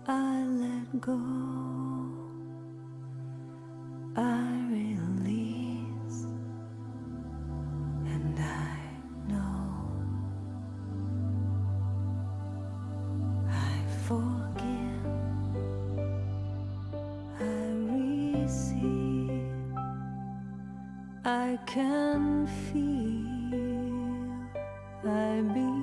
I let go, I release, and I know I forgive, I receive, I can feel, I believe,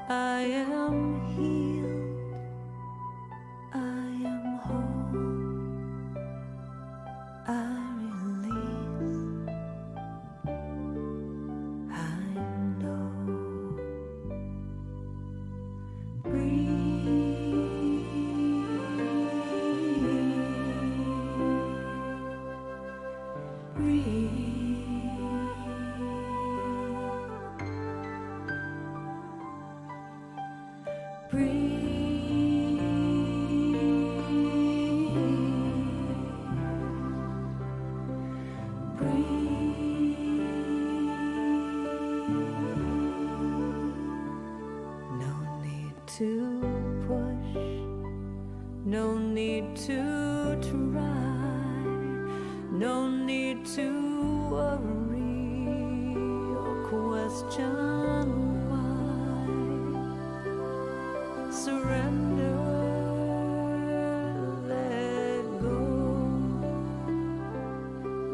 I am healed, I am whole, I release, I know. To push, no need to try, no need to worry or question why. Surrender, let go,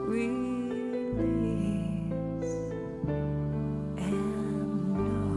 release, and know.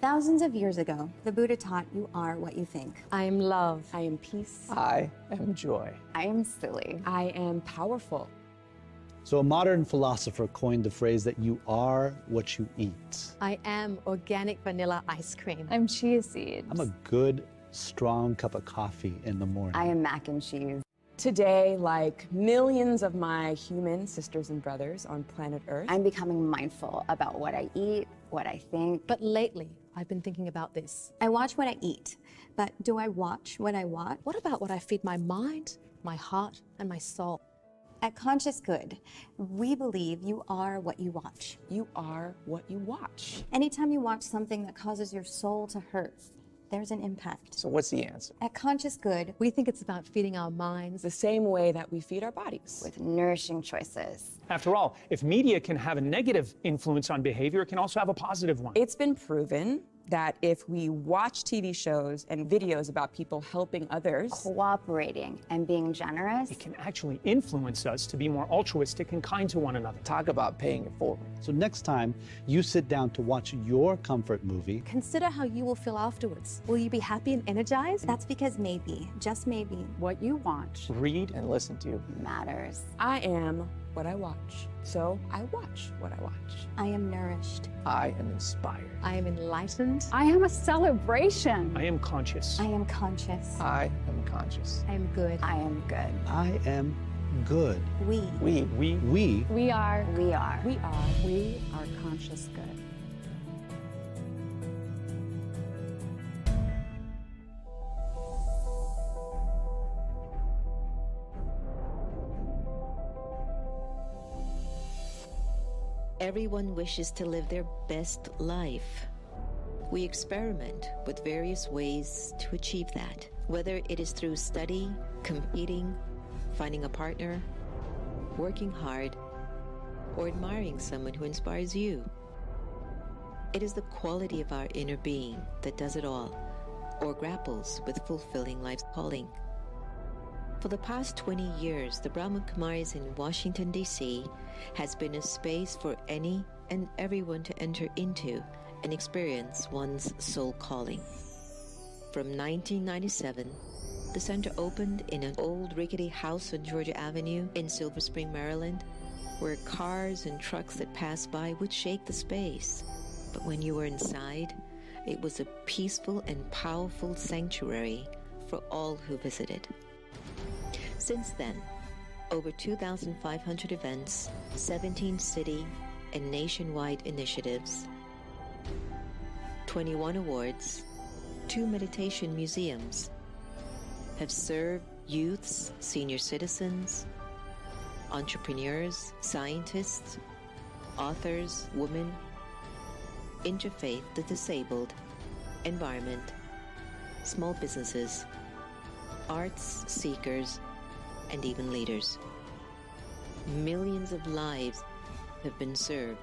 Thousands of years ago, the Buddha taught you are what you think. I am love. I am peace. I am joy. I am silly. I am powerful. So a modern philosopher coined the phrase that you are what you eat. I am organic vanilla ice cream. I'm chia seeds. I'm a good, strong cup of coffee in the morning. I am mac and cheese. Today, like millions of my human sisters and brothers on planet Earth, I'm becoming mindful about what I eat, what I think. But lately, I've been thinking about this. I watch what I eat, but do I watch what I watch? What about what I feed my mind, my heart, and my soul? At Conscious Good, we believe you are what you watch. you are what you watch. Anytime you watch something that causes your soul to hurt, there's an impact. So what's the answer? At Conscious Good, We think it's about feeding our minds. The same way that we feed our bodies. With nourishing choices. After all, if media can have a negative influence on behavior, it can also have a positive one. It's been proven that if we watch TV shows and videos about people helping others, Cooperating and being generous. It can actually influence us to be more altruistic and kind to one another. Talk about paying it forward. So next time you sit down to watch your comfort movie, Consider how you will feel afterwards. Will you be happy and energized? that's because maybe, just maybe, What you watch Read And listen to. matters. I am what I watch. So I watch what I watch. I am nourished. I am inspired. I am enlightened. I am a celebration. I am conscious. I am conscious. I am conscious. I am good. I am good. I am good. We We We We are. We are. We are. We are conscious good. Everyone wishes to live their best life. We experiment with various ways to achieve that, whether it is through study, competing, finding a partner, working hard, or admiring someone who inspires you. It is the quality of our inner being that does it all, or grapples with fulfilling life's calling. For the past 20 years, the Brahma Kumaris in Washington, D.C. has been a space for any and everyone to enter into and experience one's soul calling. From 1997, the center opened in an old rickety house on Georgia Avenue in Silver Spring, Maryland, where cars and trucks that passed by would shake the space. But when you were inside, it was a peaceful and powerful sanctuary for all who visited. Since then, over 2,500 events, 17 city and nationwide initiatives, 21 awards, 2 meditation museums have served youths, senior citizens, entrepreneurs, scientists, authors, women, interfaith, the disabled, environment, small businesses, arts seekers, and even leaders. Millions of lives have been served,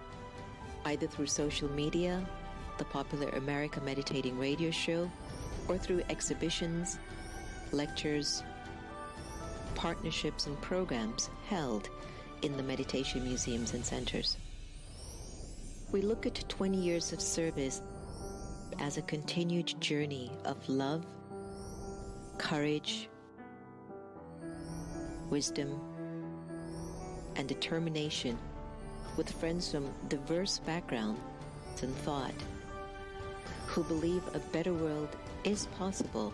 either through social media, the popular America Meditating radio show, or through exhibitions, lectures, partnerships, and programs held in the meditation museums and centers. We look at 20 years of service as a continued journey of love, courage, wisdom, and determination with friends from diverse backgrounds and thought who believe a better world is possible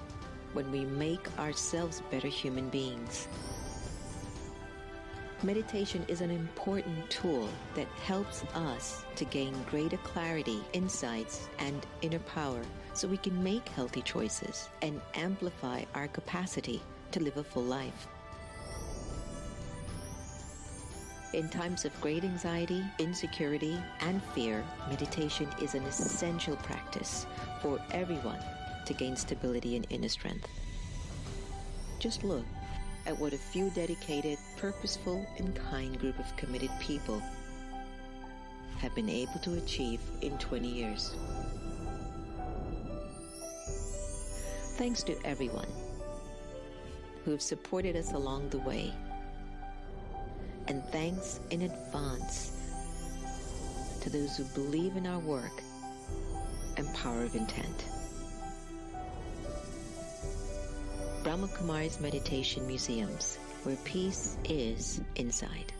when we make ourselves better human beings. Meditation is an important tool that helps us to gain greater clarity, insights, and inner power so we can make healthy choices and amplify our capacity to live a full life. In times of great anxiety, insecurity, and fear, meditation is an essential practice for everyone to gain stability and inner strength. Just look at what a few dedicated, purposeful, and kind group of committed people have been able to achieve in 20 years. Thanks to everyone who have supported us along the way. And thanks in advance to those who believe in our work and power of intent. Brahma Kumaris Meditation Museums, where peace is inside.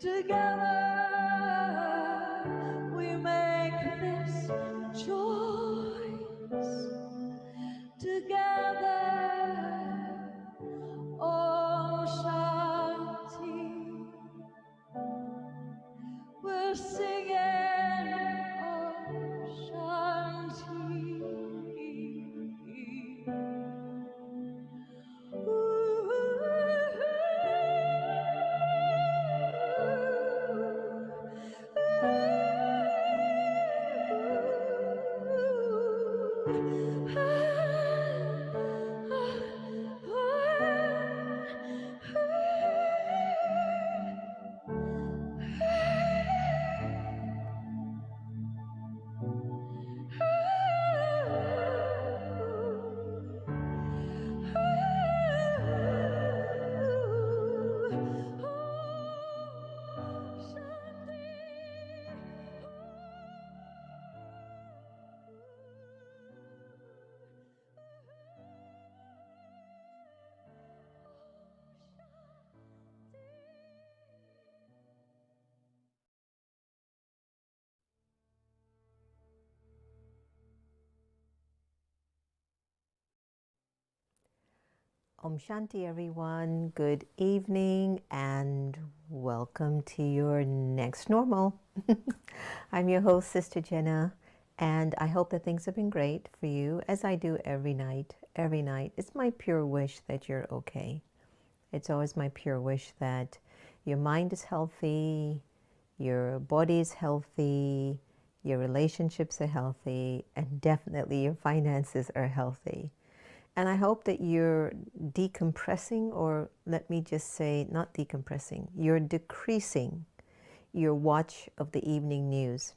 Together we make this choice. Together, Om Shanti. We're singing Om Shanti. Om Shanti, everyone. Good evening and welcome to your next normal. I'm your host, Sister Jenna, and I hope that things have been great for you, as I do every night. Every night. It's my pure wish that you're okay. It's always my pure wish that your mind is healthy, your body is healthy, your relationships are healthy, and definitely your finances are healthy. And I hope that you're decompressing, or let me just say, not decompressing, you're decreasing your watch of the evening news.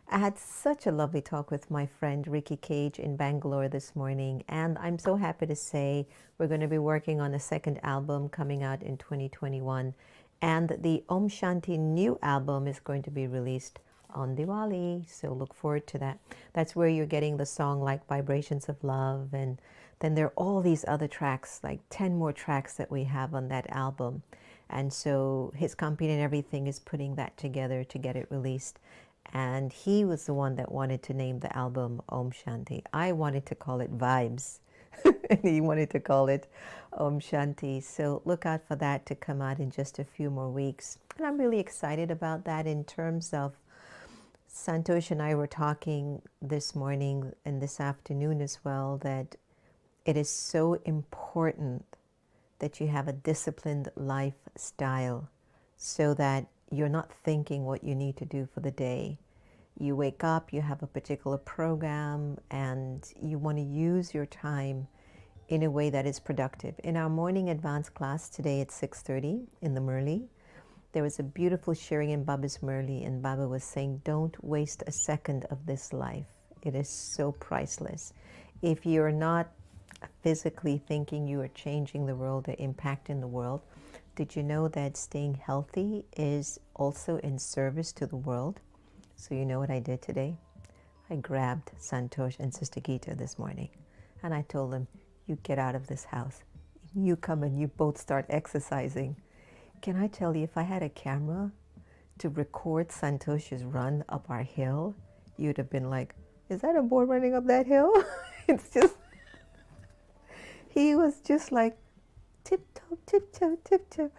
I had such a lovely talk with my friend Ricky Cage in Bangalore this morning, and I'm so happy to say we're going to be working on a second album coming out in 2021, and the Om Shanti new album is going to be released on Diwali, so look forward to that. That's where you're getting the song like Vibrations of Love, and then there are all these other tracks, like 10 more tracks that we have on that album. And so his company and everything is putting that together to get it released. And he was the one that wanted to name the album Om Shanti. I wanted to call it Vibes. And he wanted to call it Om Shanti. So look out for that to come out in just a few more weeks. And I'm really excited about that in terms of Santosh and I were talking this morning and this afternoon as well, that it is so important that you have a disciplined lifestyle so that you're not thinking what you need to do for the day. You wake up, you have a particular program, and you want to use your time in a way that is productive. In our morning advanced class today at 6:30 in the Murli, there was a beautiful sharing in Baba's Murli, and Baba was saying, don't waste a second of this life. It is so priceless. If you're not physically thinking you are changing the world or impacting the world, did you know that staying healthy is also in service to the world? So you know what I did today? I grabbed Santosh and Sister Gita this morning, and I told them, you get out of this house. You come and you both start exercising. Can I tell you, if I had a camera to record Santosh's run up our hill, you'd have been like, is that a boy running up that hill? It's just, he was just like, tiptoe, tiptoe, tiptoe.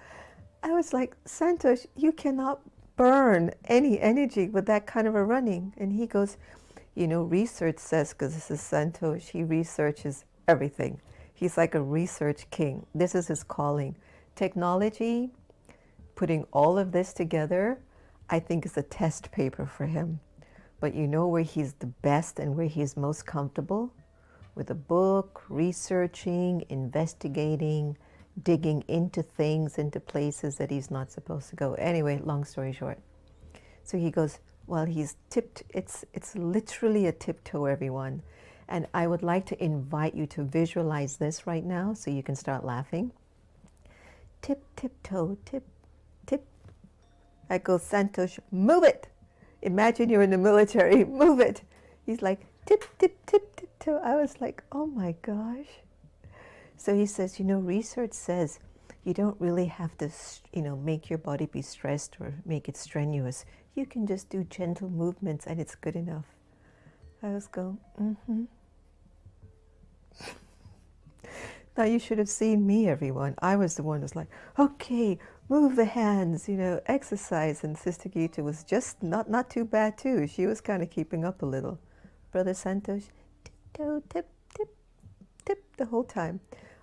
I was like, Santosh, you cannot burn any energy with that kind of a running. And he goes, you know, research says, because this is Santosh, he researches everything. He's like a research king. This is his calling. Technology, putting all of this together, I think is a test paper for him. But you know where he's the best and where he's most comfortable? With a book, researching, investigating, digging into things, into places that he's not supposed to go. Anyway, long story short. So he goes, well, he's tipped, it's literally a tiptoe, everyone. And I would like to invite you to visualize this right now so you can start laughing. Tip, tiptoe, tip, tip. I go, Santosh, move it. Imagine you're in the military, move it. He's like, tip, tip, tip, tiptoe. I was like, oh my gosh. So he says, you know, research says You don't really have to, make your body be stressed or make it strenuous. You can just do gentle movements and it's good enough. I was going, Now you should have seen me, everyone. I was the one who's like, okay, move the hands, exercise. And Sister Gita was just not too bad too. She was kind of keeping up a little. Brother Santosh, tiptoe, tip, tip, tip the whole time.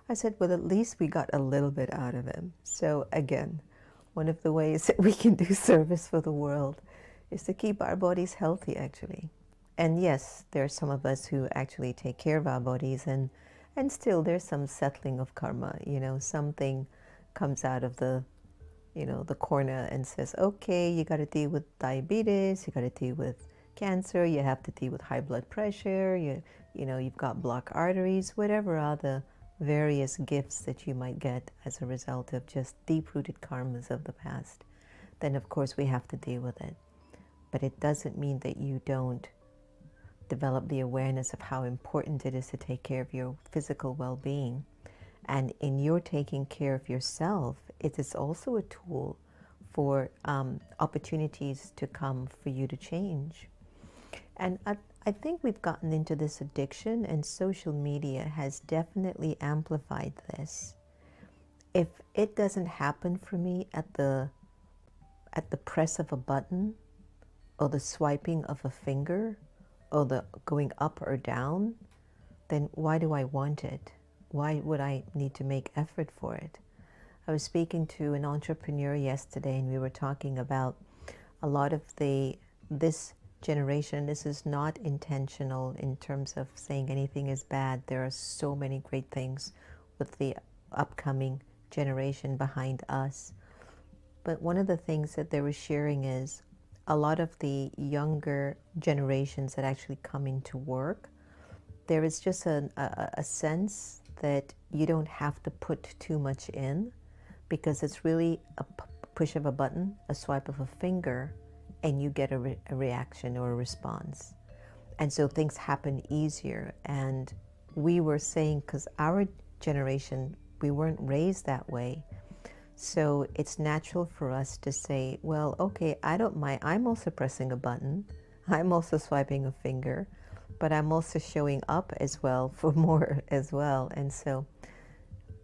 I said, well, at least we got a little bit out of him. So again, one of the ways that we can do service for the world is to keep our bodies healthy, actually. And yes, there are some of us who actually take care of our bodies, and still there's some settling of karma. Something comes out of the corner and says, okay, you got to deal with diabetes, you got to deal with cancer, you have to deal with high blood pressure, you've got blocked arteries, whatever are the various gifts that you might get as a result of just deep-rooted karmas of the past. Then of course we have to deal with it. But it doesn't mean that you don't develop the awareness of how important it is to take care of your physical well-being. And in your taking care of yourself, it is also a tool for opportunities to come for you to change. And I think we've gotten into this addiction, and social media has definitely amplified this. If it doesn't happen for me at the press of a button, or the swiping of a finger, or the going up or down, then why do I want it? Why would I need to make effort for it? I was speaking to an entrepreneur yesterday, and we were talking about a lot of this generation. This is not intentional in terms of saying anything is bad. There are so many great things with the upcoming generation behind us. But one of the things that they were sharing is a lot of the younger generations that actually come into work, there is just a sense that you don't have to put too much in, because it's really a push of a button, a swipe of a finger, and you get a reaction or a response. And so things happen easier. And we were saying, because our generation, we weren't raised that way. So it's natural for us to say, well, okay, I don't mind. I'm also pressing a button. I'm also swiping a finger, but I'm also showing up as well for more as well. And so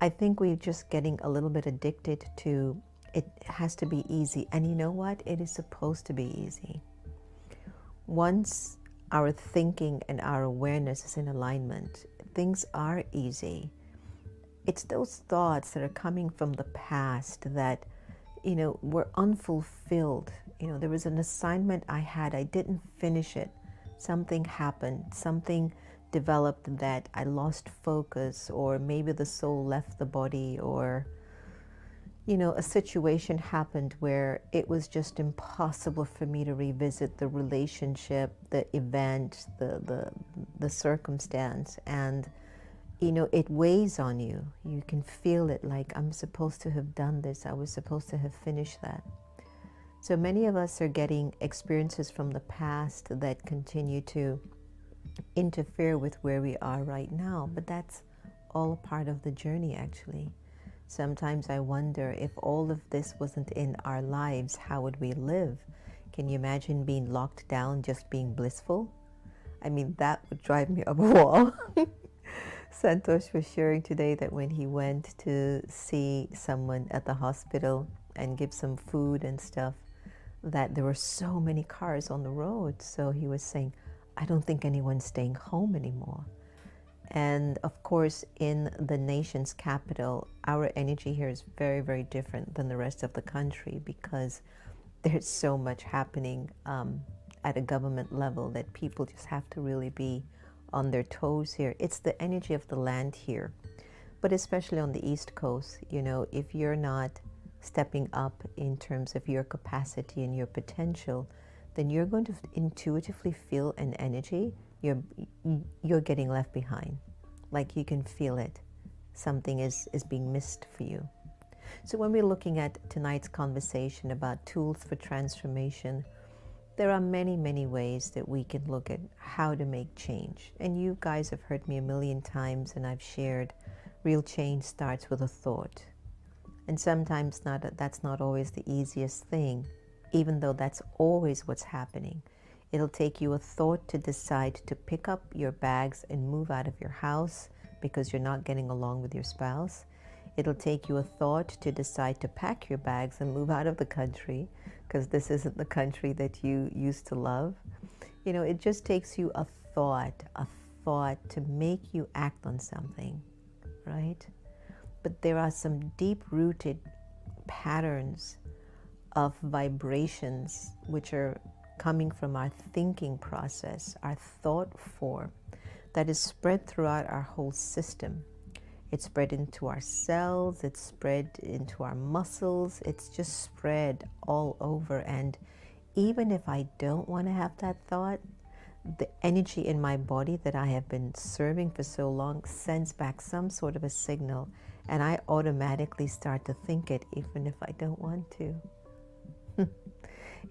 I think we're just getting a little bit addicted to it has to be easy. And you know what? It is supposed to be easy. Once our thinking and our awareness is in alignment, things are easy. It's those thoughts that are coming from the past that, were unfulfilled. There was an assignment I had, I didn't finish it. Something happened, something developed that I lost focus, or maybe the soul left the body, or a situation happened where it was just impossible for me to revisit the relationship, the event, the circumstance. And, it weighs on you. You can feel it like, I'm supposed to have done this. I was supposed to have finished that. So many of us are getting experiences from the past that continue to interfere with where we are right now. But that's all a part of the journey, actually. Sometimes I wonder, if all of this wasn't in our lives, how would we live? Can you imagine being locked down, just being blissful? I mean, that would drive me up a wall. Santosh was sharing today that when he went to see someone at the hospital and give some food and stuff, that there were so many cars on the road. So he was saying, I don't think anyone's staying home anymore. And of course, in the nation's capital, our energy here is very, very different than the rest of the country, because there's so much happening at a government level that people just have to really be on their toes here. It's the energy of the land here. But especially on the East Coast, if you're not stepping up in terms of your capacity and your potential, then you're going to intuitively feel an energy. You're getting left behind. Like you can feel it. Something is being missed for you. So when we're looking at tonight's conversation about tools for transformation, there are many, many ways that we can look at how to make change. And you guys have heard me a million times, and I've shared, real change starts with a thought. And sometimes that's not always the easiest thing, even though that's always what's happening. It'll take you a thought to decide to pick up your bags and move out of your house because you're not getting along with your spouse. It'll take you a thought to decide to pack your bags and move out of the country because this isn't the country that you used to love. You know, it just takes you a thought to make you act on something, right? But there are some deep-rooted patterns of vibrations which are coming from our thinking process, our thought form, that is spread throughout our whole system. It's spread into our cells, it's spread into our muscles, it's just spread all over. And even if I don't want to have that thought, the energy in my body that I have been serving for so long sends back some sort of a signal, and I automatically start to think it even if I don't want to.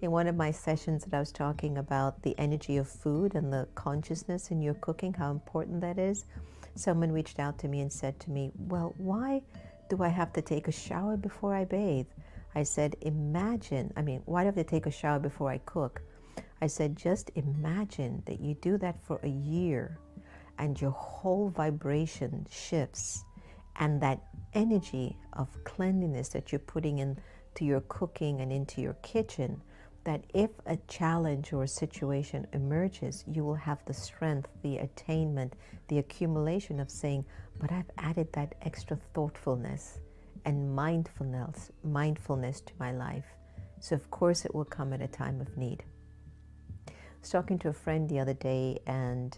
In one of my sessions that I was talking about the energy of food and the consciousness in your cooking, how important that is, someone reached out to me and said to me, well, why do I have to take a shower before I bathe? I said, why do I have to take a shower before I cook? I said, just imagine that you do that for a year and your whole vibration shifts, and that energy of cleanliness that you're putting into your cooking and into your kitchen, that if a challenge or a situation emerges, you will have the strength, the attainment, the accumulation of saying, but I've added that extra thoughtfulness and mindfulness to my life. So of course it will come at a time of need. I was talking to a friend the other day, and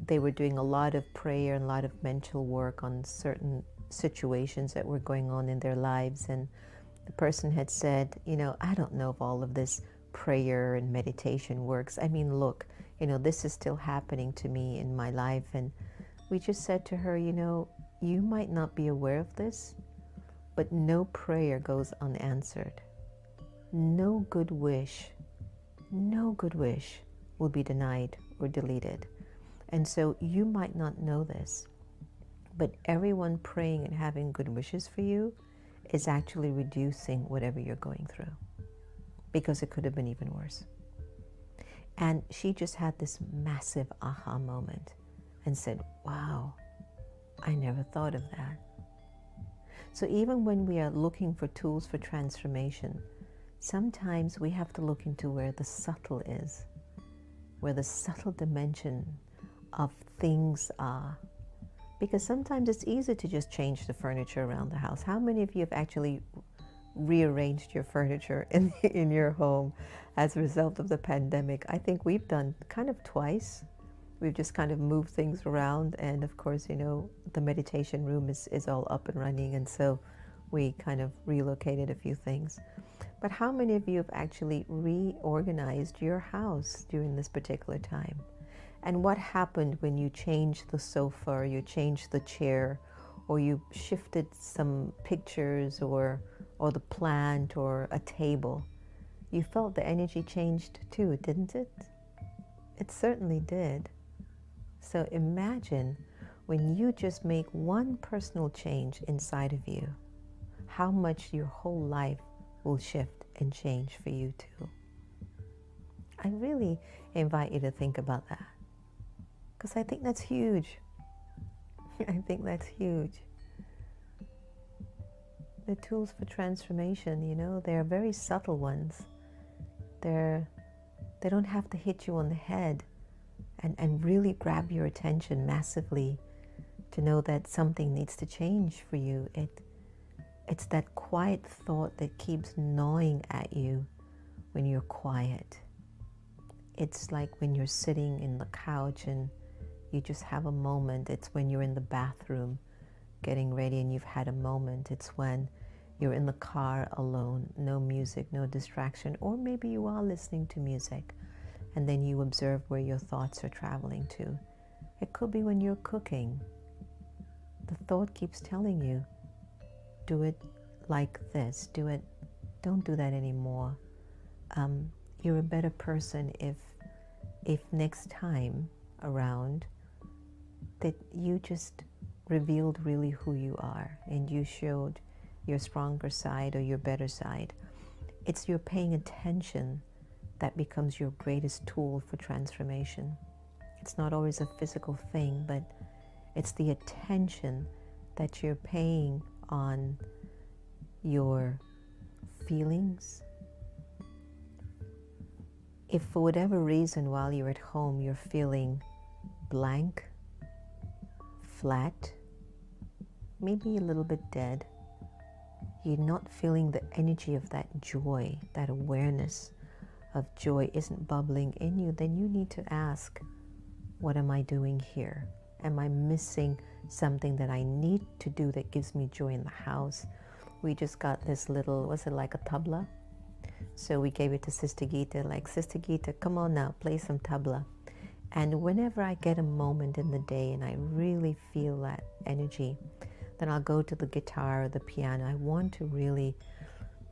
they were doing a lot of prayer and a lot of mental work on certain situations that were going on in their lives. And the person had said, I don't know if all of this prayer and meditation works. Look, this is still happening to me in my life. And we just said to her, you might not be aware of this, but no prayer goes unanswered. No good wish will be denied or deleted. And so you might not know this, but everyone praying and having good wishes for you is actually reducing whatever you're going through, because it could have been even worse. And she just had this massive aha moment and said, wow, I never thought of that. So even when we are looking for tools for transformation, sometimes we have to look into where the subtle is, where the subtle dimension of things are. Because sometimes it's easy to just change the furniture around the house. How many of you have actually rearranged your furniture in your home as a result of the pandemic? I think we've done kind of twice. We've just kind of moved things around, and of course, the meditation room is all up and running, and so we kind of relocated a few things. But how many of you have actually reorganized your house during this particular time? And what happened when you changed the sofa, or you changed the chair, or you shifted some pictures, or the plant, or a table? You felt the energy changed too, didn't it? It certainly did. So imagine when you just make one personal change inside of you, how much your whole life will shift and change for you too. I really invite you to think about that, because I think that's huge. I think that's huge. The tools for transformation, they're very subtle ones. They don't have to hit you on the head and really grab your attention massively to know that something needs to change for you. It's that quiet thought that keeps gnawing at you when you're quiet. It's like when you're sitting in the couch and you just have a moment. It's when you're in the bathroom getting ready and you've had a moment. It's when you're in the car alone, no music, no distraction, or maybe you are listening to music, and then you observe where your thoughts are traveling to. It could be when you're cooking. The thought keeps telling you, do it like this, don't do that anymore. You're a better person if next time around that you just revealed really who you are, and you showed your stronger side or your better side. It's your paying attention that becomes your greatest tool for transformation. It's not always a physical thing, but it's the attention that you're paying on your feelings. If for whatever reason while you're at home you're feeling blank, flat, maybe a little bit dead, you're not feeling the energy of that joy, that awareness of joy isn't bubbling in you, then you need to ask, what am I doing here? Am I missing something that I need to do that gives me joy in the house? We just got this little, was it like a tabla? So we gave it to Sister Gita, like, Sister Gita, come on now, play some tabla. And whenever I get a moment in the day and I really feel that energy, then I'll go to the guitar or the piano. I want to really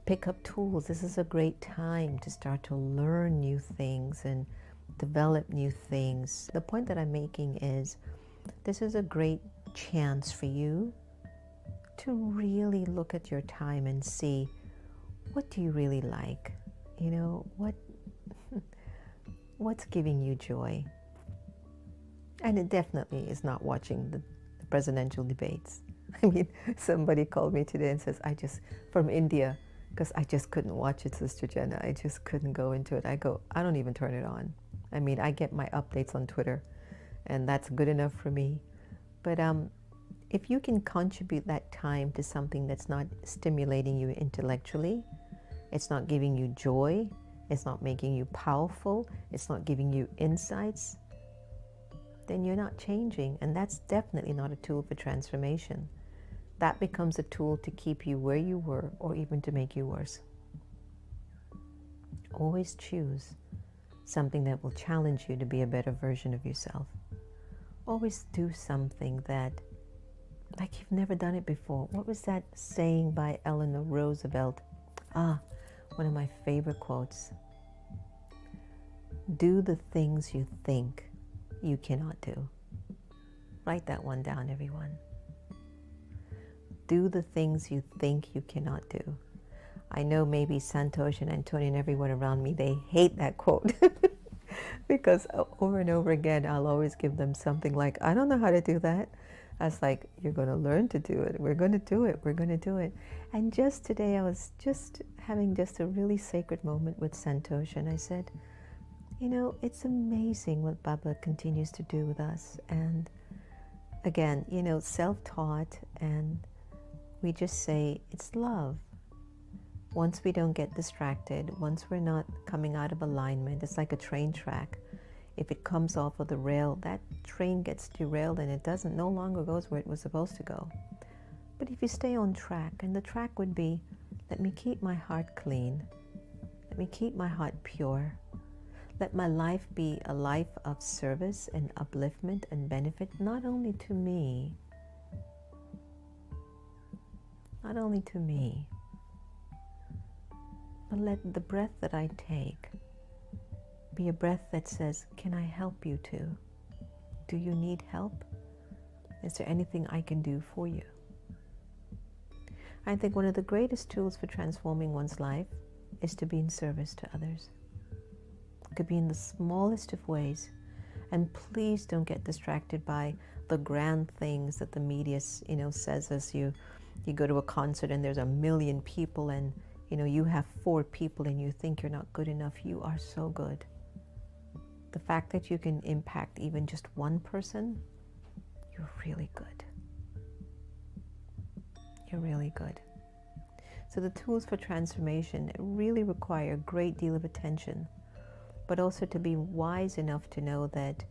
pick up tools. This is a great time to start to learn new things and develop new things. The point that I'm making is this is a great chance for you to really look at your time and see, what do you really like? You know, what's giving you joy? And it definitely is not watching the presidential debates. I mean, somebody called me today and says, from India, because I just couldn't watch it, Sister Jenna. I just couldn't go into it. I don't even turn it on. I mean, I get my updates on Twitter, and that's good enough for me. But if you can contribute that time to something that's not stimulating you intellectually, it's not giving you joy, it's not making you powerful, it's not giving you insights, then you're not changing. And that's definitely not a tool for transformation. That becomes a tool to keep you where you were or even to make you worse. Always choose something that will challenge you to be a better version of yourself. Always do something that, like you've never done it before. What was that saying by Eleanor Roosevelt? One of my favorite quotes. Do the things you think you cannot do. Write that one down, everyone. Do the things you think you cannot do. I know maybe Santosh and Antonio and everyone around me, they hate that quote because over and over again, I'll always give them something like, I don't know how to do that. I was like, you're going to learn to do it. We're going to do it. We're going to do it. And just today, I was just having just a really sacred moment with Santosh, and I said, you know, it's amazing what Baba continues to do with us. And again, you know, self-taught, and we just say it's love. Once we don't get distracted, once we're not coming out of alignment, it's like a train track. If it comes off of the rail, that train gets derailed and it no longer goes where it was supposed to go. But if you stay on track, and the track would be, let me keep my heart clean. Let me keep my heart pure. Let my life be a life of service and upliftment and benefit, not only to me, but let the breath that I take be a breath that says, can I help you too? Do you need help? Is there anything I can do for you? I think one of the greatest tools for transforming one's life is to be in service to others. It could be in the smallest of ways. And please don't get distracted by the grand things that the media, you know, says as you go to a concert and there's 1 million people and, you know, you have 4 people and you think you're not good enough. You are so good. The fact that you can impact even just one person, you're really good. You're really good. So the tools for transformation really require a great deal of attention, but also to be wise enough to know that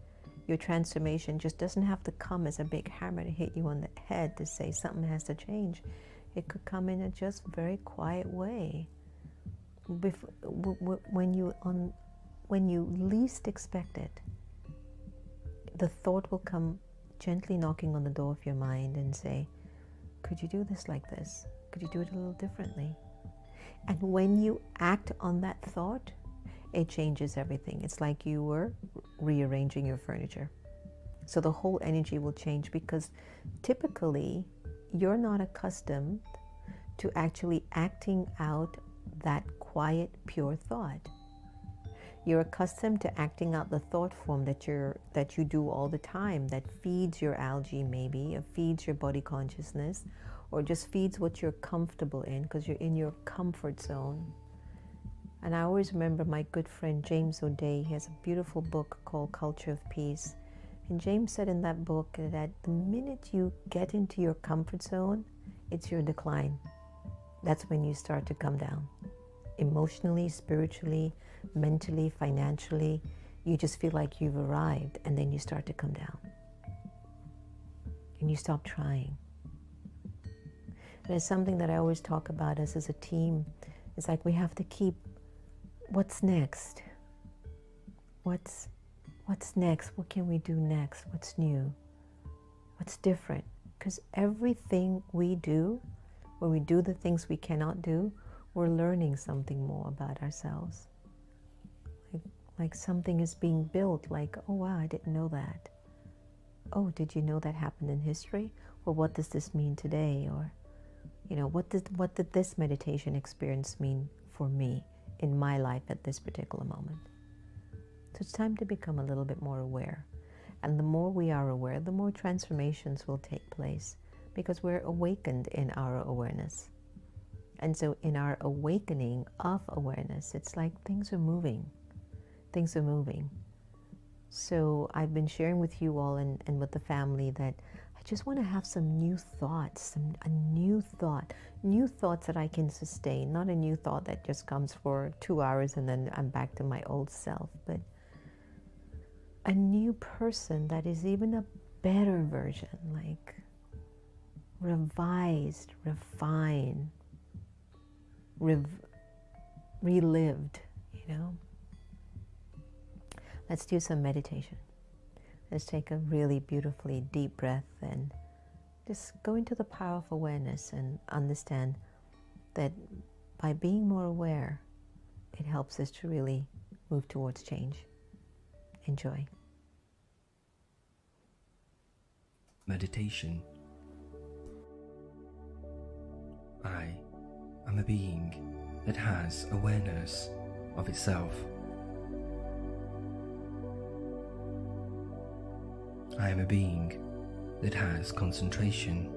your transformation just doesn't have to come as a big hammer to hit you on the head to say something has to change. It could come in a just very quiet way. When you least expect it, the thought will come gently knocking on the door of your mind and say, could you do this like this? Could you do it a little differently? And when you act on that thought, it changes everything. It's like you were rearranging your furniture. So the whole energy will change because typically you're not accustomed to actually acting out that quiet, pure thought. You're accustomed to acting out the thought form that you do all the time, that feeds your algae maybe, or feeds your body consciousness, or just feeds what you're comfortable in because you're in your comfort zone. And I always remember my good friend James O'Day. He has a beautiful book called Culture of Peace. And James said in that book that the minute you get into your comfort zone, it's your decline. That's when you start to come down. Emotionally, spiritually, mentally, financially, you just feel like you've arrived, and then you start to come down. And you stop trying. And it's something that I always talk about us as a team. It's like we have to keep, what's next? What's next? What can we do next? What's new? What's different? Because everything we do, when we do the things we cannot do, we're learning something more about ourselves. Like something is being built, like, oh wow, I didn't know that. Oh, did you know that happened in history? Well, what does this mean today? Or, you know, what did this meditation experience mean for me in my life at this particular moment? So it's time to become a little bit more aware. And the more we are aware, the more transformations will take place, because we're awakened in our awareness. And so in our awakening of awareness, it's like things are moving. Things are moving. So I've been sharing with you all and with the family that I just want to have some new thoughts, a new thoughts that I can sustain, not a new thought that just comes for 2 hours and then I'm back to my old self, but a new person that is even a better version, like revised, refined, relived, you know. Let's do some meditation. Let's take a really beautifully deep breath and just go into the power of awareness and understand that by being more aware, it helps us to really move towards change. Enjoy. Meditation. I am a being that has awareness of itself. I am a being that has concentration.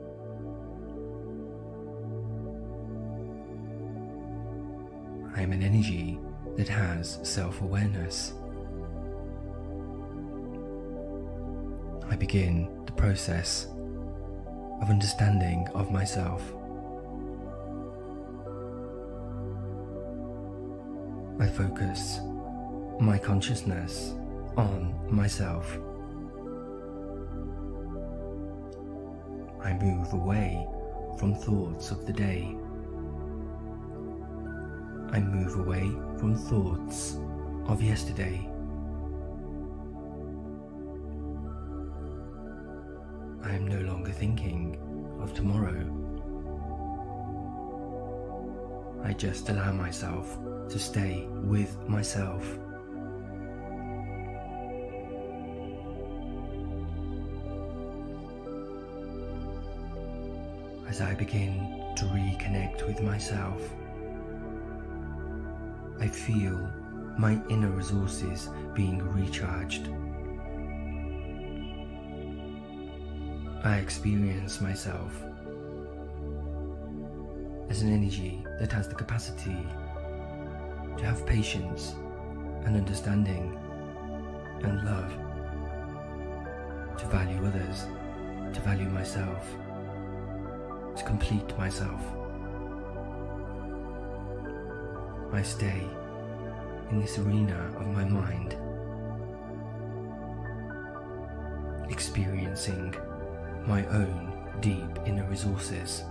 I am an energy that has self-awareness. I begin the process of understanding of myself. I focus my consciousness on myself. I move away from thoughts of the day. I move away from thoughts of yesterday. I am no longer thinking of tomorrow. I just allow myself to stay with myself. As I begin to reconnect with myself, I feel my inner resources being recharged. I experience myself as an energy that has the capacity to have patience and understanding and love, to value others, to value myself, to complete myself. I stay in this arena of my mind, experiencing my own deep inner resources.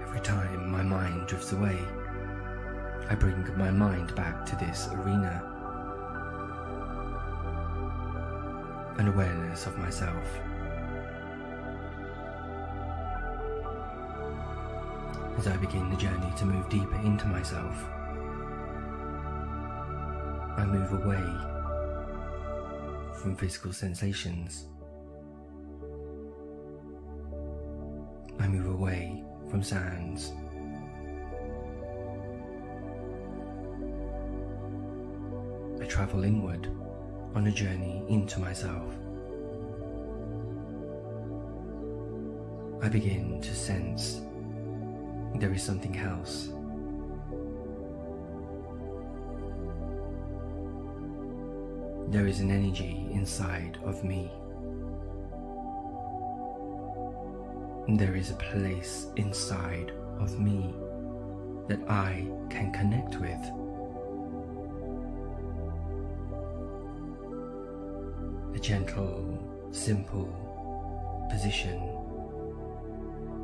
Every time my mind drifts away, I bring my mind back to this arena, an awareness of myself. As I begin the journey to move deeper into myself, I move away from physical sensations. I move away from sounds. I travel inward on a journey into myself. I begin to sense there is something else. There is an energy inside of me. There is a place inside of me that I can connect with. A gentle, simple position,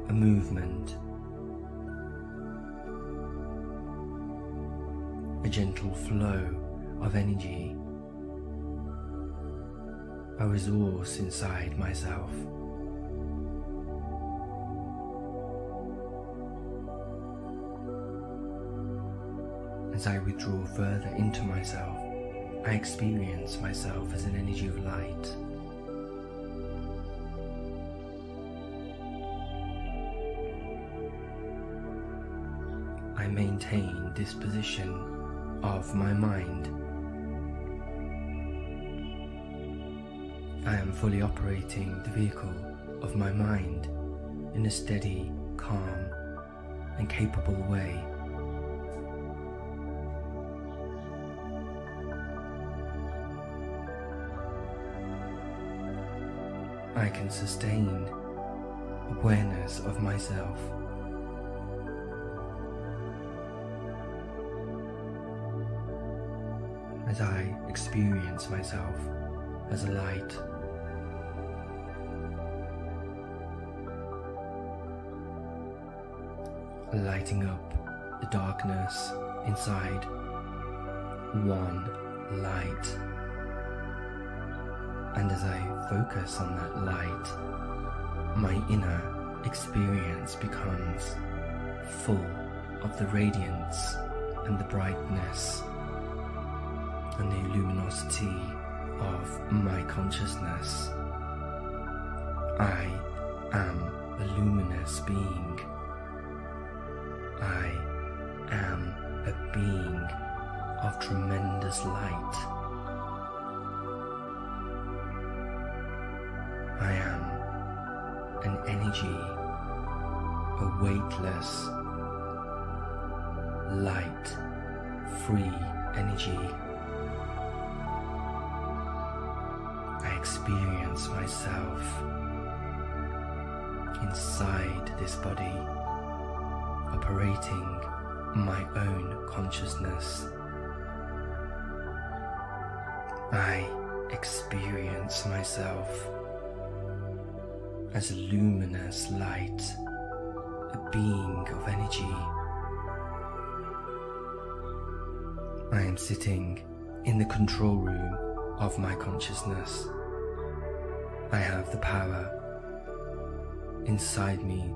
a movement, a gentle flow of energy, a resource inside myself. As I withdraw further into myself, I experience myself as an energy of light. I maintain this position of my mind. I am fully operating the vehicle of my mind in a steady, calm, and capable way. I can sustain awareness of myself. As I experience myself as a light. Lighting up the darkness inside. One light. And as I focus on that light, my inner experience becomes full of the radiance and the brightness and the luminosity of my consciousness. I am a luminous being. I am a being of tremendous light. I am an energy, a weightless, light-free energy. I experience myself inside this body, operating my own consciousness. I experience myself as a luminous light, a being of energy. I am sitting in the control room of my consciousness. I have the power inside me.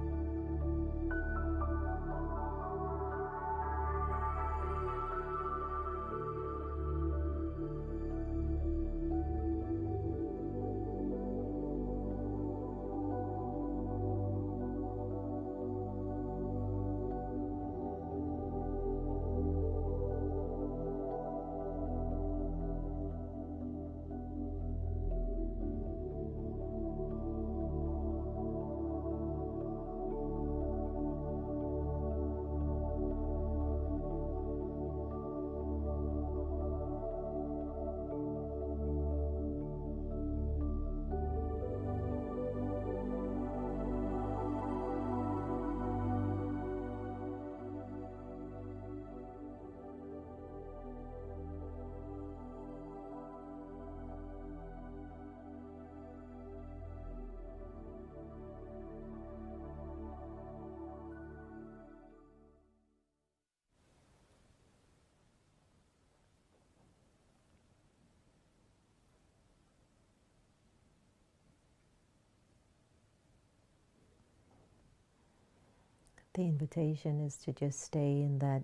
The invitation is to just stay in that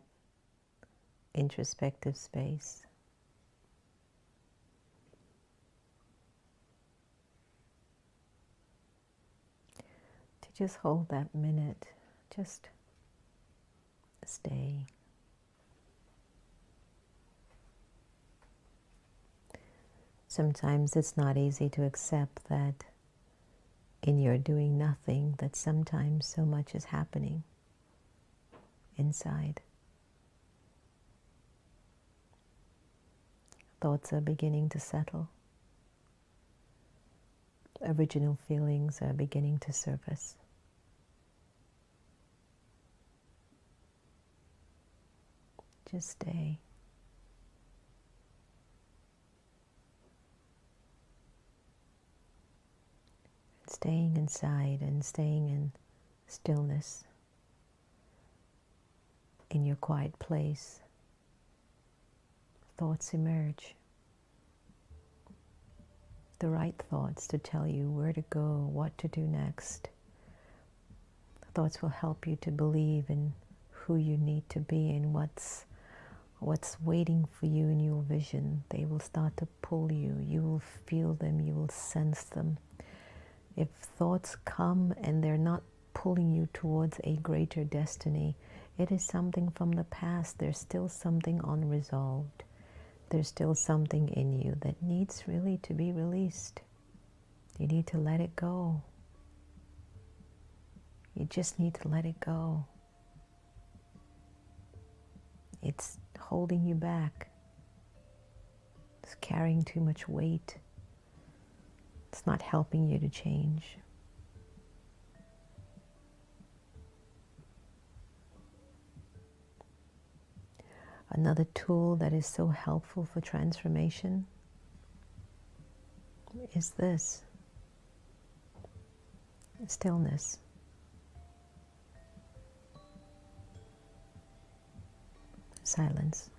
introspective space. Just hold that minute. Just stay. Sometimes it's not easy to accept that in your doing nothing, that sometimes so much is happening inside. Thoughts are beginning to settle. Original feelings are beginning to surface. Just stay. Staying inside and staying in stillness, in your quiet place, thoughts emerge. The right thoughts to tell you where to go, what to do next. Thoughts will help you to believe in who you need to be and what's waiting for you in your vision. They will start to pull you. You will feel them. You will sense them. If thoughts come and they're not pulling you towards a greater destiny, it is something from the past. There's still something unresolved. There's still something in you that needs really to be released. You need to let it go. You just need to let it go. It's holding you back. It's carrying too much weight. It's not helping you to change. Another tool that is so helpful for transformation is this: stillness. Silence.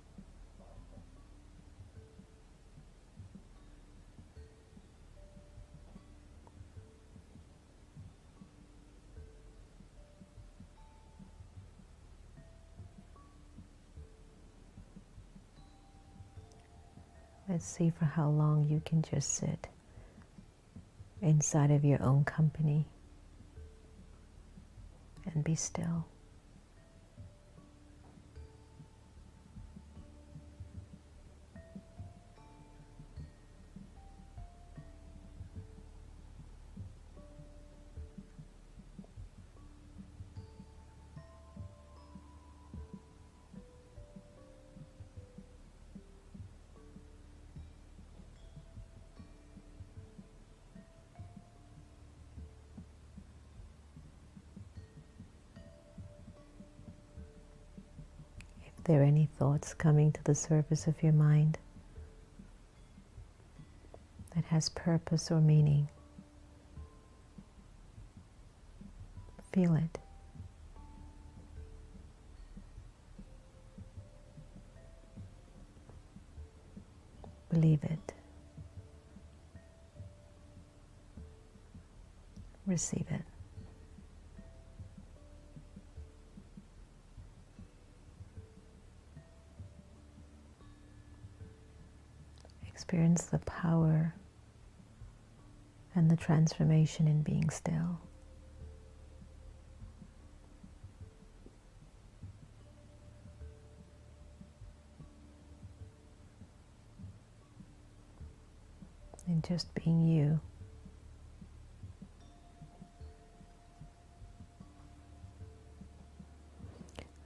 Let's see for how long you can just sit inside of your own company and be still. If there are any thoughts coming to the surface of your mind that has purpose or meaning, feel it. Believe it. Receive it. Experience the power and the transformation in being still. And just being you.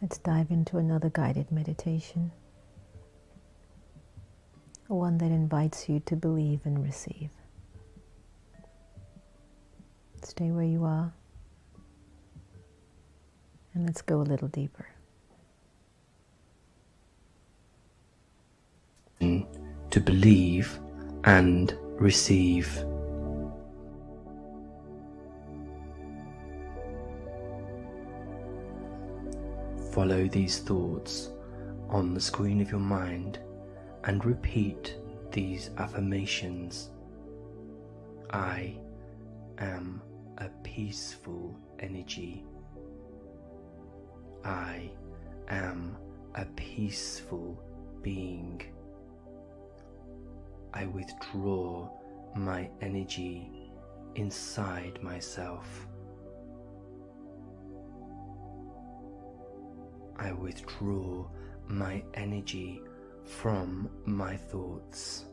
Let's dive into another guided meditation. One that invites you to believe and receive. Stay where you are. And let's go a little deeper. To believe and receive. Follow these thoughts on the screen of your mind and repeat these affirmations. I am a peaceful energy. I am a peaceful being. I withdraw my energy inside myself. I withdraw my energy from my thoughts.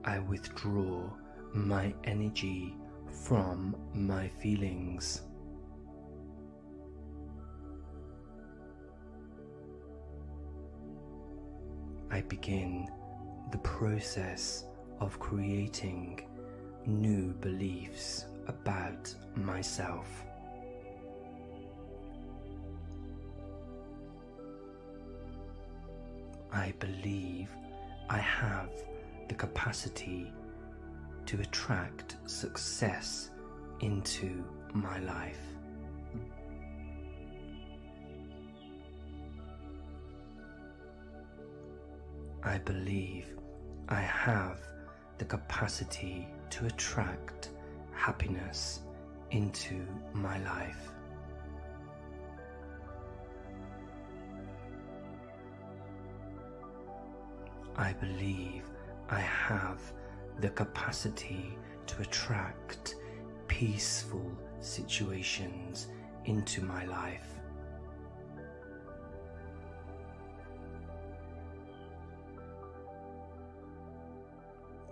I withdraw my energy from my feelings. I begin the process of creating new beliefs about myself. I believe I have the capacity to attract success into my life. I believe I have the capacity to attract happiness into my life. I believe I have the capacity to attract peaceful situations into my life.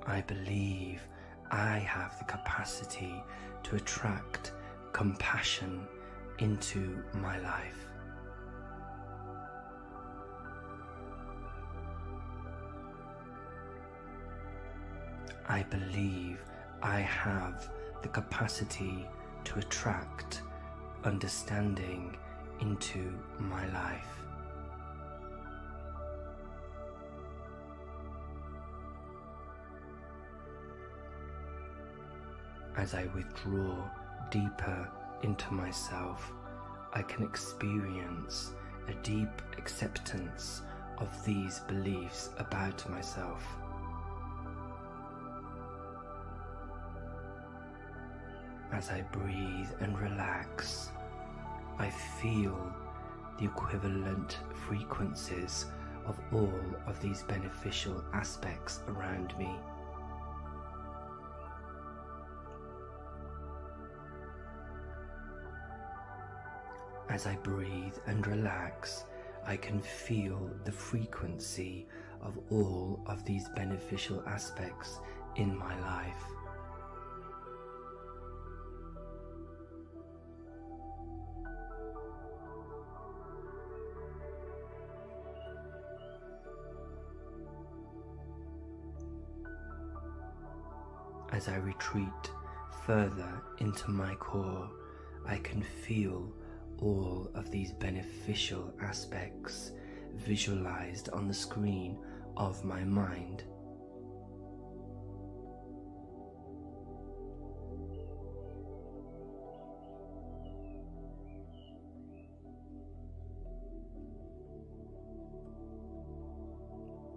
I believe I have the capacity to attract compassion into my life. I believe I have the capacity to attract understanding into my life. As I withdraw deeper into myself, I can experience a deep acceptance of these beliefs about myself. As I breathe and relax, I feel the equivalent frequencies of all of these beneficial aspects around me. As I breathe and relax, I can feel the frequency of all of these beneficial aspects in my life. As I retreat further into my core, I can feel all of these beneficial aspects visualized on the screen of my mind.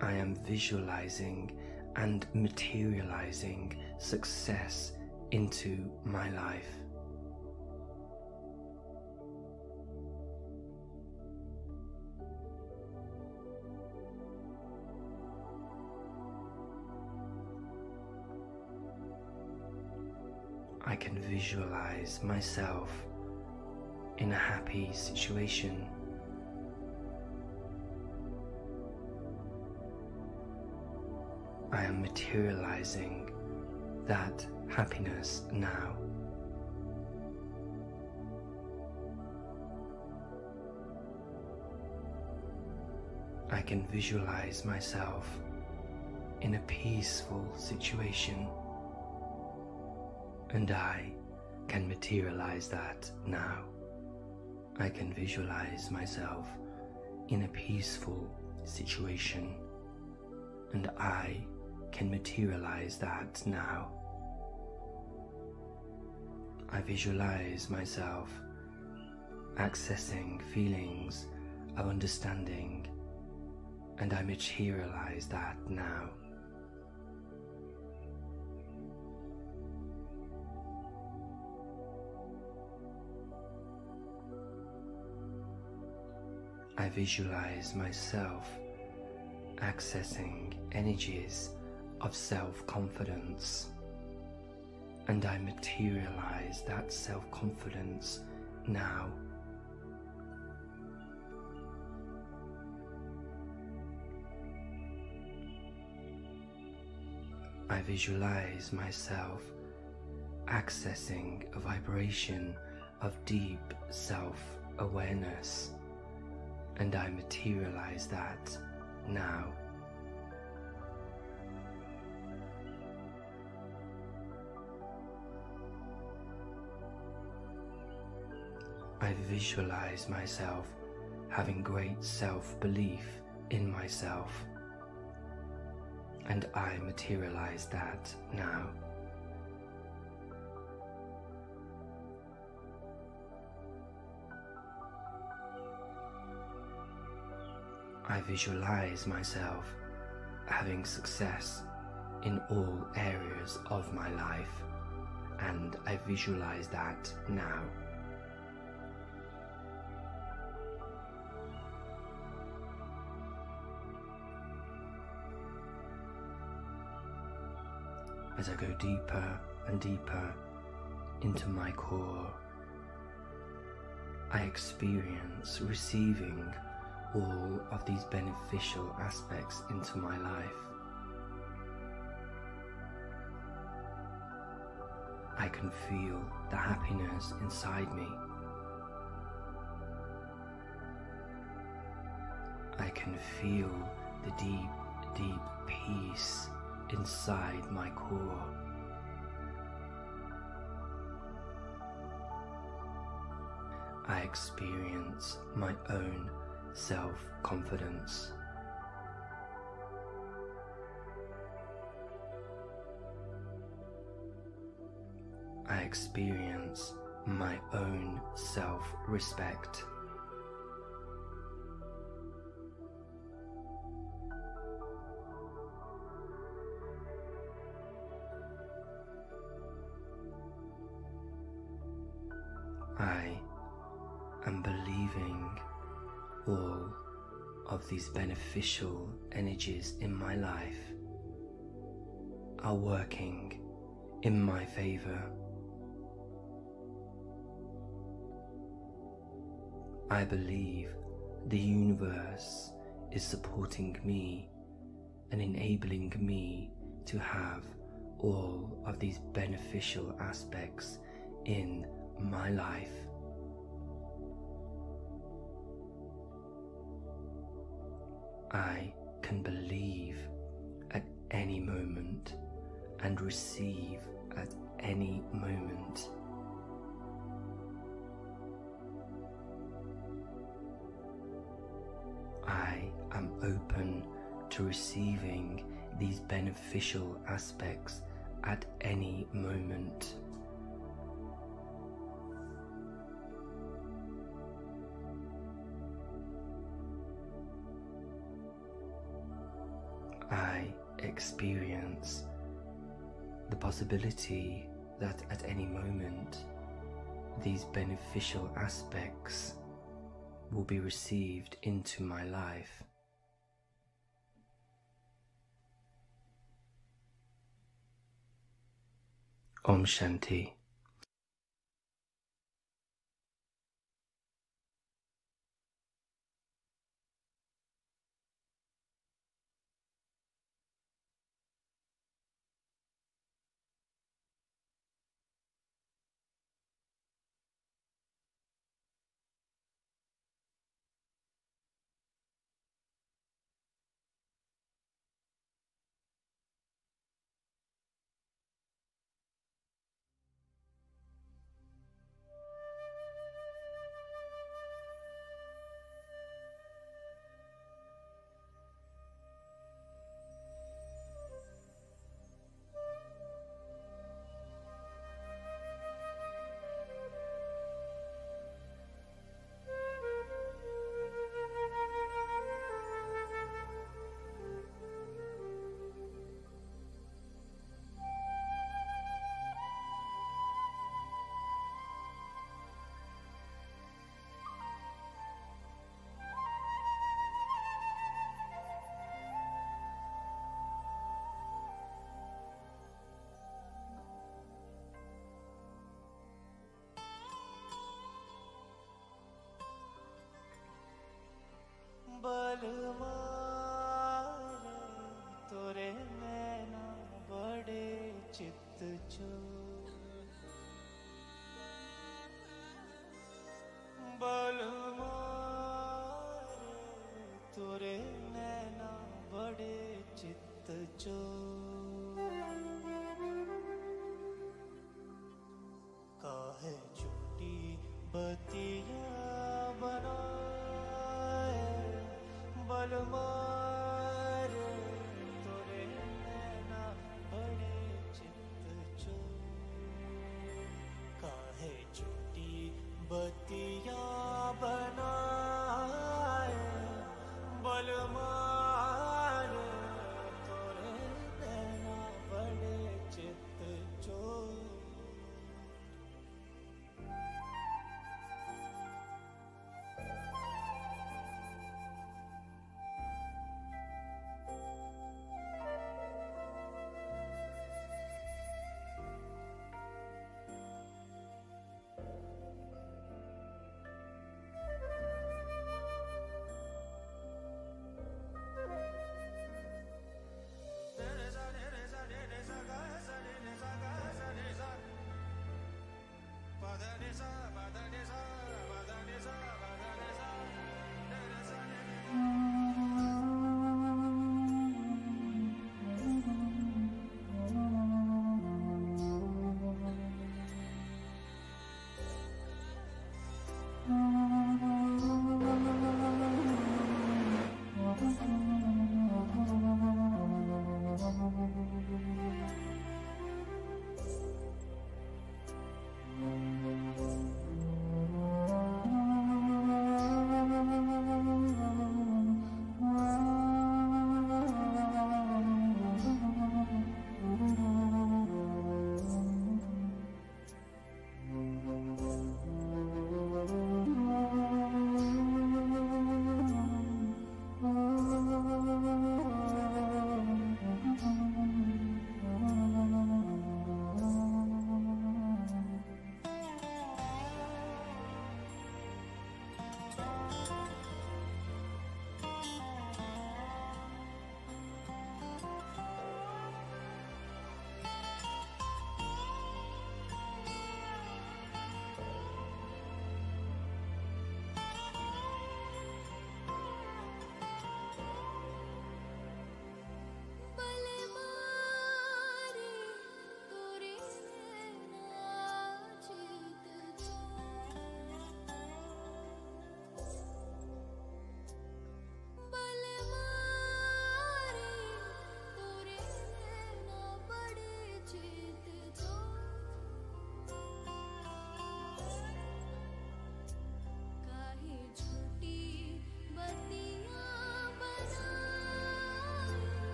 I am visualizing and materializing success into my life. I can visualize myself in a happy situation. I am materializing that happiness now. I can visualize myself in a peaceful situation, and I can materialize that now. I can visualize myself in a peaceful situation, and I can materialize that now. I visualize myself accessing feelings of understanding, and I materialize that now. I visualize myself accessing energies of self-confidence, and I materialize that self-confidence now. I visualize myself accessing a vibration of deep self-awareness, and I materialize that now. I visualize myself having great self-belief in myself, and I materialize that now. I visualize myself having success in all areas of my life, and I visualize that now. As I go deeper and deeper into my core, I experience receiving all of these beneficial aspects into my life. I can feel the happiness inside me. I can feel the deep, deep peace inside my core. I experience my own self-confidence. I experience my own self-respect. I am believing all of these beneficial energies in my life are working in my favor. I believe the universe is supporting me and enabling me to have all of these beneficial aspects in my life. I can believe at any moment and receive at any moment. I am open to receiving these beneficial aspects at any moment. I experience the possibility that at any moment these beneficial aspects will be received into my life. Om Shanti.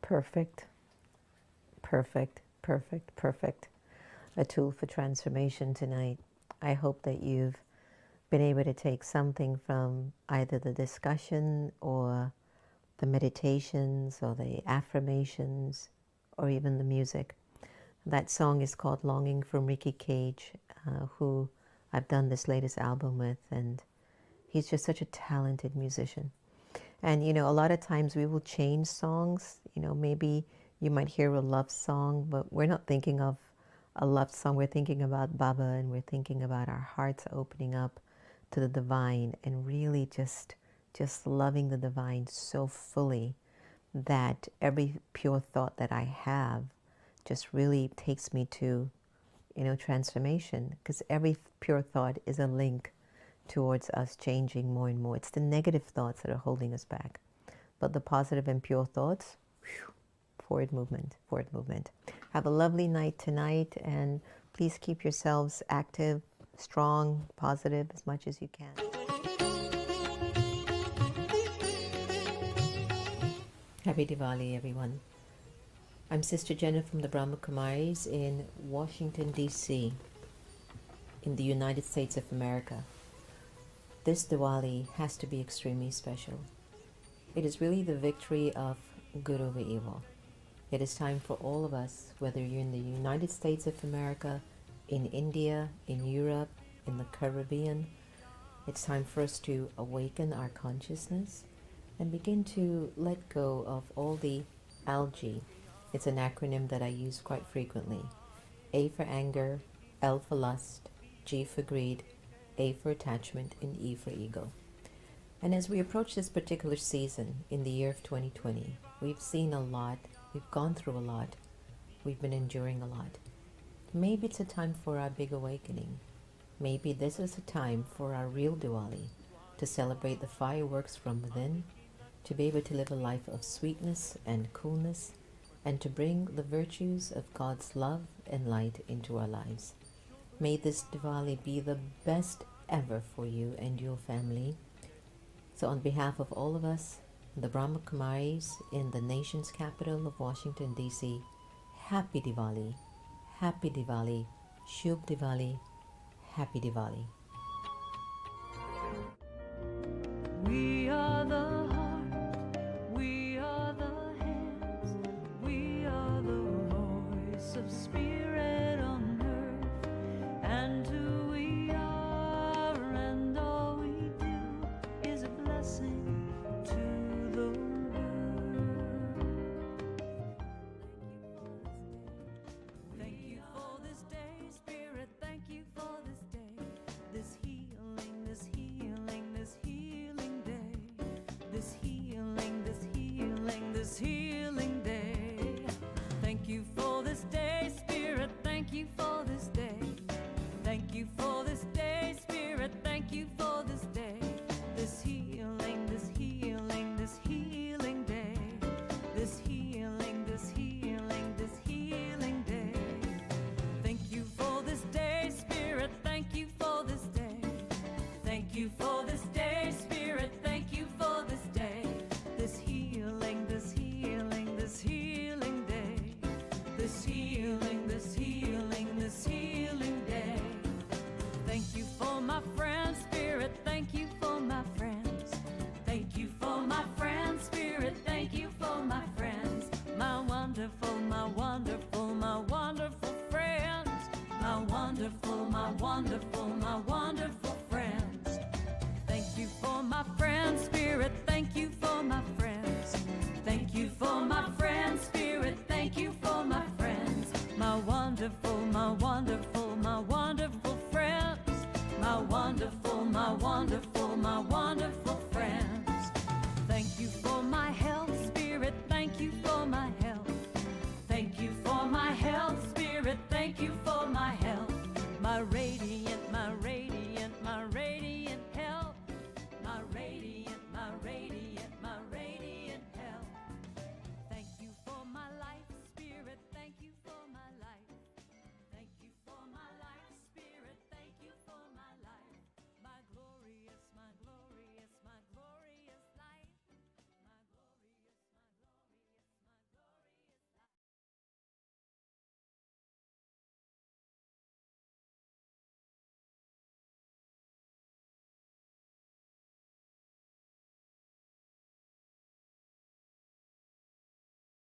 Perfect, perfect, perfect, perfect. A tool for transformation tonight. I hope that you've been able to take something from either the discussion or the meditations or the affirmations or even the music. That song is called Longing from Ricky Cage, who I've done this latest album with, and he's just such a talented musician. And, you know, a lot of times we will change songs. You know, maybe you might hear a love song, but we're not thinking of a love song. We're thinking about Baba, and we're thinking about our hearts opening up to the divine and really just loving the divine so fully that every pure thought that I have just really takes me to, you know, transformation, because every pure thought is a link towards us changing more and more. It's the negative thoughts that are holding us back. But the positive and pure thoughts, whew, Forward movement, forward movement. Have a lovely night tonight, and please keep yourselves active, strong, positive as much as you can. Happy Diwali, everyone. I'm Sister Jenna from the Brahma Kumaris in Washington, D.C., in the United States of America. This Diwali has to be extremely special. It is really the victory of good over evil. It is time for all of us, whether you're in the United States of America, in India, in Europe, in the Caribbean, it's time for us to awaken our consciousness and begin to let go of all the algae. It's an acronym that I use quite frequently. A for anger, L for lust, G for greed, A for attachment, and E for ego. And as we approach this particular season in the year of 2020, we've seen a lot, we've gone through a lot, we've been enduring a lot. Maybe it's a time for our big awakening. Maybe this is a time for our real Diwali, to celebrate the fireworks from within, to be able to live a life of sweetness and coolness, and to bring the virtues of God's love and light into our lives. May this Diwali be the best ever for you and your family. So on behalf of all of us, the Brahma Kumaris in the nation's capital of Washington, D.C., Happy Diwali, Shubh Diwali, Happy Diwali.